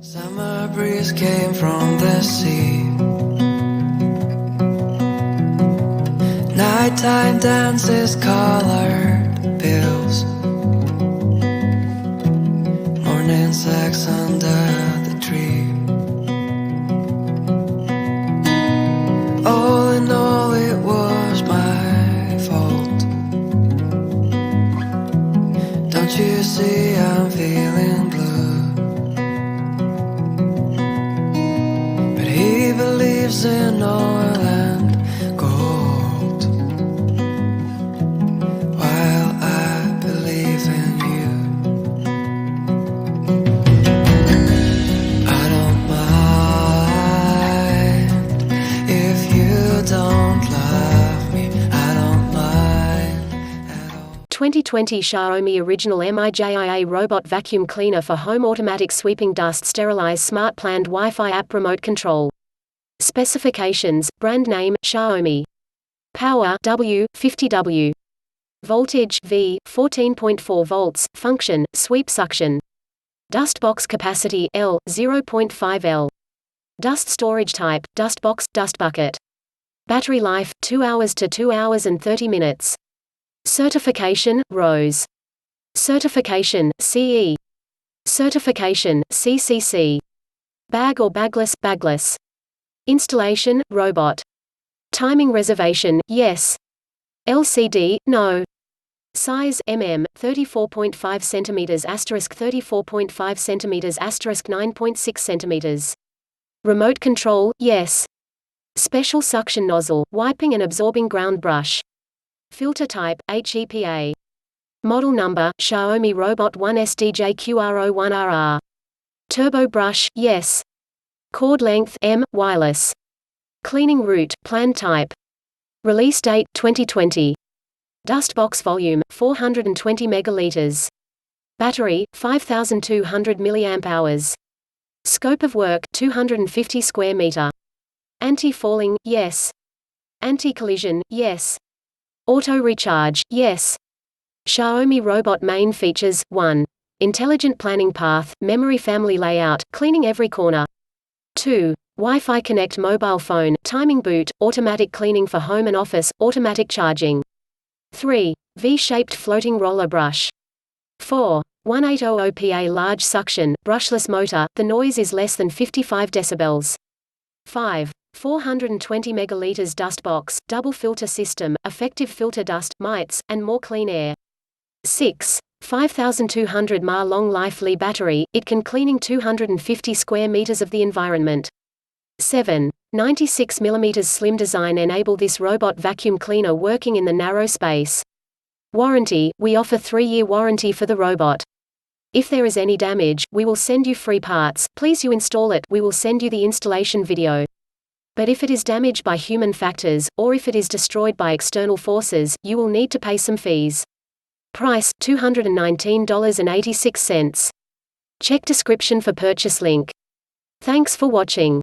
Summer breeze came from the sea. Nighttime dances, colored pills. Morning sex under the tree. All in all, it was my fault. Don't you see I'm feeling blue? But he believes in oil and gold, while I believe in you. I don't mind if you don't love me. I don't mind at all. 2020 Xiaomi Original MIJIA Robot Vacuum Cleaner for Home Automatic Sweeping Dust Sterilize Smart Planned Wi-Fi App Remote Control. Specifications: brand name, Xiaomi. Power, W, 50W. Voltage, V, 14.4 volts. Function, sweep suction. Dust box capacity, L, 0.5 L. Dust storage type, dust box, dust bucket. Battery life, 2 hours to 2 hours and 30 minutes. Certification, RoHS. Certification, CE. Certification, CCC. Bag or bagless, bagless. Installation, robot. Timing reservation, yes. LCD, no. Size, mm, 34.5 cm asterisk 34.5 cm asterisk 9.6 cm. Remote control, yes. Special suction nozzle, wiping and absorbing ground brush. Filter type, HEPA. Model number, Xiaomi Robot 1 SDJQR01RR. Turbo brush, yes. Cord length, M, wireless. Cleaning route, planned type. Release date, 2020. Dust box volume, 420 megaliters. Battery, 5200 mAh. Scope of work, 250 square meter. Anti-falling, yes. Anti-collision, yes. Auto recharge, yes. Xiaomi Robot main features, 1. Intelligent planning path, memory family layout, cleaning every corner. 2. Wi-Fi connect mobile phone, timing boot, automatic cleaning for home and office, automatic charging. 3. V-shaped floating roller brush. 4. 1800 PA large suction, brushless motor, the noise is less than 55 decibels. 5. 420 megaliters dust box, double filter system, effective filter dust, mites, and more clean air. 6. 5200 mAh long life Li battery, it can cleaning 250 square meters of the environment. 7. 96 mm slim design enable this robot vacuum cleaner working in the narrow space. Warranty, we offer 3-year warranty for the robot. If there is any damage, we will send you free parts, please you install it, we will send you the installation video. But if it is damaged by human factors, or if it is destroyed by external forces, you will need to pay some fees. Price, $219.86. Check description for purchase link. Thanks for watching.